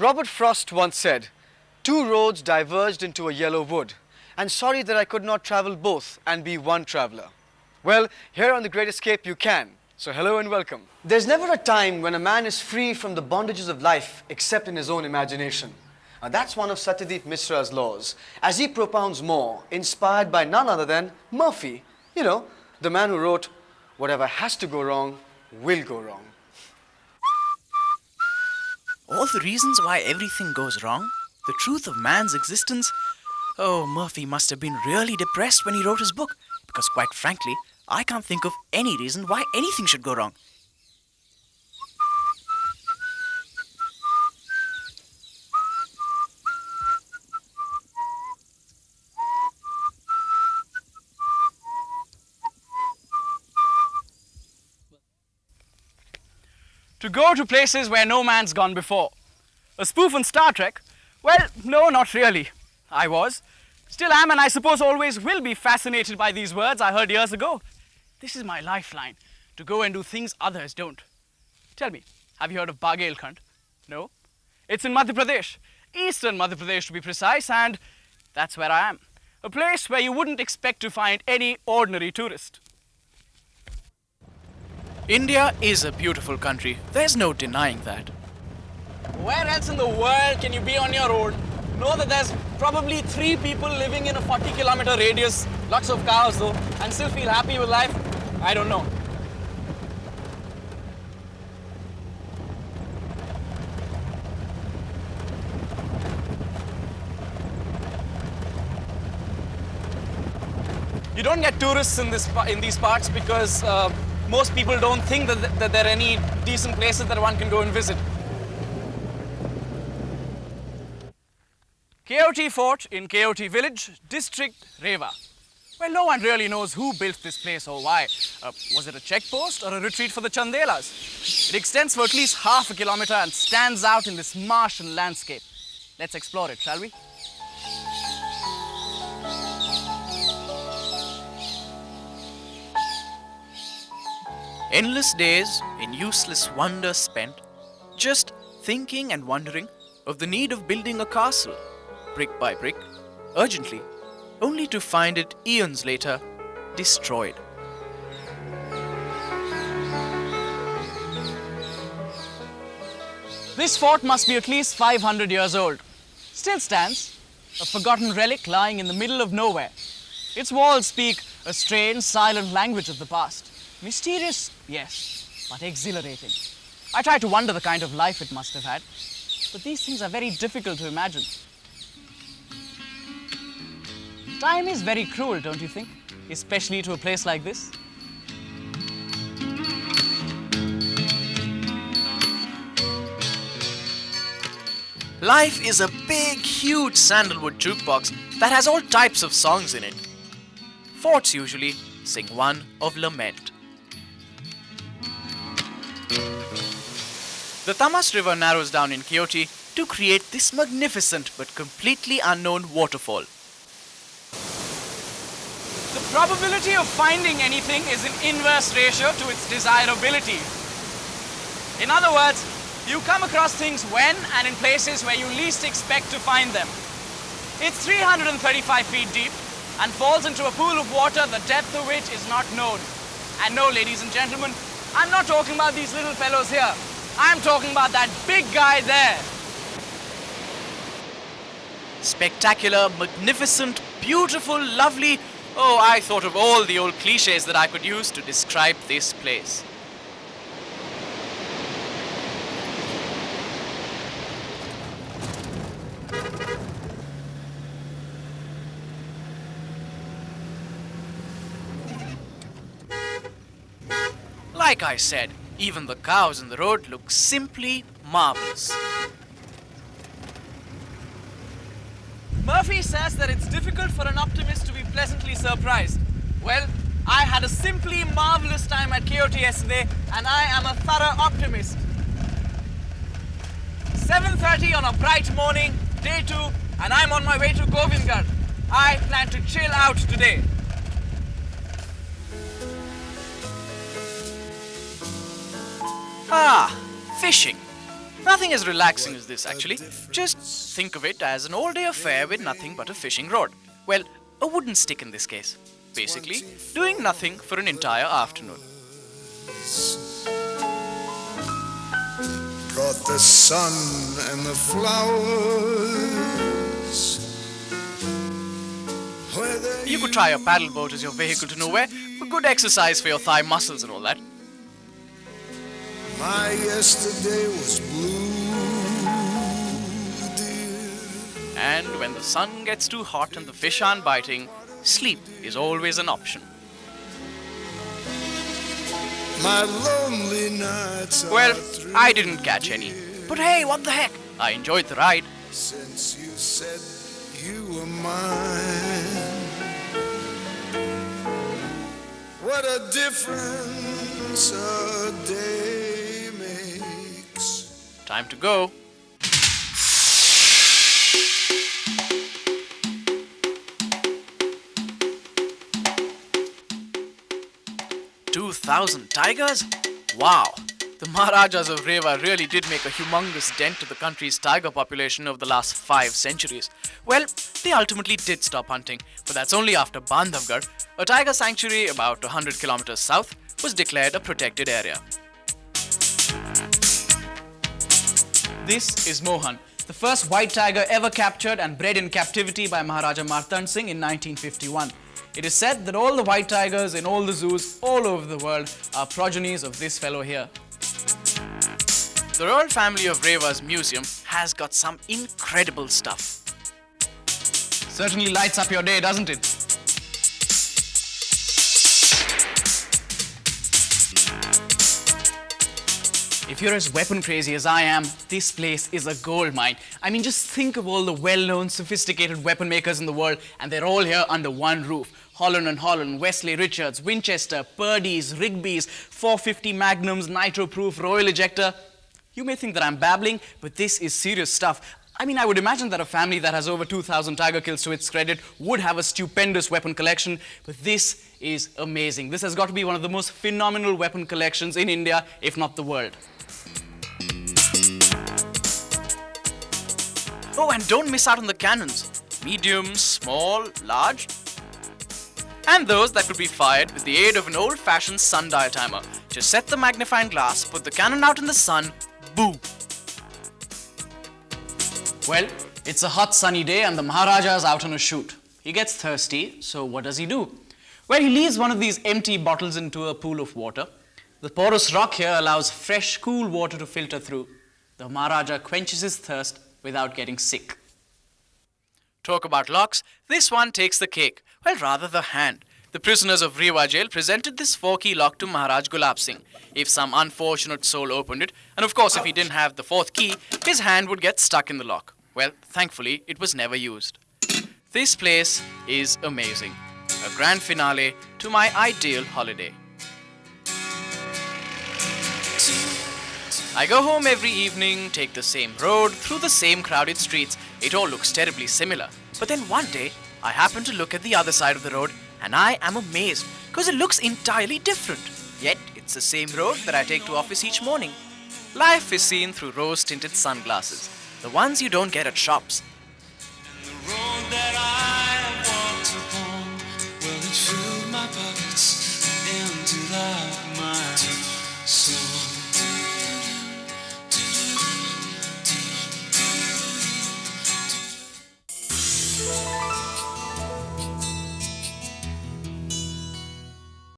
Robert Frost once said, "Two roads diverged into a yellow wood, and sorry that I could not travel both and be one traveler." Well, here on The Great Escape you can. So hello and welcome. There's never a time when a man is free from the bondages of life except in his own imagination. Now that's one of Satyadeep Misra's laws, as he propounds more, inspired by none other than Murphy. You know, the man who wrote, "Whatever has to go wrong, will go wrong." All the reasons why everything goes wrong, the truth of man's existence. Oh, Murphy must have been really depressed when he wrote his book, because quite frankly, I can't think of any reason why anything should go wrong. To go to places where no man's gone before. A spoof on Star Trek? Well, no, not really. I was. Still am, and I suppose always will be fascinated by these words I heard years ago. This is my lifeline, to go and do things others don't. Tell me, have you heard of Baghelkhand? No? It's in Madhya Pradesh, eastern Madhya Pradesh to be precise, and that's where I am. A place where you wouldn't expect to find any ordinary tourist. India is a beautiful country. There's no denying that. Where else in the world can you be on your own, know that there's probably 3 people living in a 40-kilometer radius, lots of cows though, and still feel happy with life? I don't know. You don't get tourists in these parts because most people don't think that there are any decent places that one can go and visit. Keoti Fort in Keoti village, district Rewa. Well, no one really knows who built this place or why. Was it a checkpost or a retreat for the Chandelas? It extends for at least half a kilometer and stands out in this Martian landscape. Let's explore it, shall we? Endless days in useless wonder spent, just thinking and wondering of the need of building a castle, brick by brick, urgently, only to find it eons later destroyed. This fort must be at least 500 years old. Still stands, a forgotten relic lying in the middle of nowhere. Its walls speak a strange, silent language of the past. Mysterious, yes, but exhilarating. I try to wonder the kind of life it must have had, but these things are very difficult to imagine. Time is very cruel, don't you think? Especially to a place like this. Life is a big, huge sandalwood jukebox that has all types of songs in it. Forts usually sing one of lament. The Tamas River narrows down in Keoti to create this magnificent but completely unknown waterfall. The probability of finding anything is in inverse ratio to its desirability. In other words, you come across things when and in places where you least expect to find them. It's 335 feet deep and falls into a pool of water the depth of which is not known. And no, ladies and gentlemen, I'm not talking about these little fellows here. I'm talking about that big guy there. Spectacular, magnificent, beautiful, lovely. Oh, I thought of all the old cliches that I could use to describe this place. Like I said, even the cows in the road look simply marvelous. Murphy says that it's difficult for an optimist to be pleasantly surprised. Well, I had a simply marvelous time at Keoti yesterday, and I am a thorough optimist. 7:30 on a bright morning, day 2, and I'm on my way to Govindgarh. I plan to chill out today. Ah, fishing. Nothing as relaxing as this, actually. Just think of it as an all-day affair with nothing but a fishing rod. Well, a wooden stick in this case. Basically, doing nothing for an entire afternoon. Brought the sun and the flowers. You could try a paddle boat as your vehicle to nowhere, for good exercise for your thigh muscles and all that. My yesterday was blue, dear. And when the sun gets too hot and the fish aren't biting, sleep is always an option. My lonely nights Well, are through, I didn't catch any. But hey, what the heck? I enjoyed the ride. since you said you were mine. What a difference a day makes. Time to go. "2,000 tigers? Wow! The Maharajas of Rewa really did make a humongous dent to the country's tiger population over the last 5 centuries. Well, they ultimately did stop hunting, but that's only after Bandhavgarh, a tiger sanctuary about 100 kilometers south, was declared a protected area. This is Mohan, the first white tiger ever captured and bred in captivity by Maharaja Martand Singh in 1951. It is said that all the white tigers in all the zoos all over the world are progenies of this fellow here. The royal family of Rewa's museum has got some incredible stuff. Certainly lights up your day, doesn't it? If you're as weapon crazy as I am, this place is a gold mine. I mean, just think of all the well-known, sophisticated weapon makers in the world, and they're all here under one roof. Holland & Holland, Wesley Richards, Winchester, Purdy's, Rigby's, 450 Magnums, nitro-proof, Royal Ejector. You may think that I'm babbling, but this is serious stuff. I mean, I would imagine that a family that has over 2,000 tiger kills to its credit would have a stupendous weapon collection, but this is amazing. This has got to be one of the most phenomenal weapon collections in India, if not the world. Oh, and don't miss out on the cannons. Medium, small, large, and those that could be fired with the aid of an old-fashioned sundial timer. Just set the magnifying glass, put the cannon out in the sun, boom. Well, it's a hot sunny day and the Maharaja's out on a shoot. He gets thirsty, so what does he do? Well, he leaves one of these empty bottles into a pool of water. The porous rock here allows fresh, cool water to filter through. The Maharaja quenches his thirst without getting sick. Talk about locks, this one takes the cake. Well, rather the hand. The prisoners of Rewa jail presented this 4-key lock to Maharaj Gulab Singh. If some unfortunate soul opened it, and of course if he didn't have the 4th key, his hand would get stuck in the lock. Well, thankfully, it was never used. This place is amazing. A grand finale to my ideal holiday. I go home every evening, take the same road, through the same crowded streets. It all looks terribly similar. But then one day, I happen to look at the other side of the road and I am amazed because it looks entirely different. Yet, it's the same road that I take to office each morning. Life is seen through rose-tinted sunglasses, the ones you don't get at shops. The road that I walked upon, well, it filled my pockets, emptied out my soul.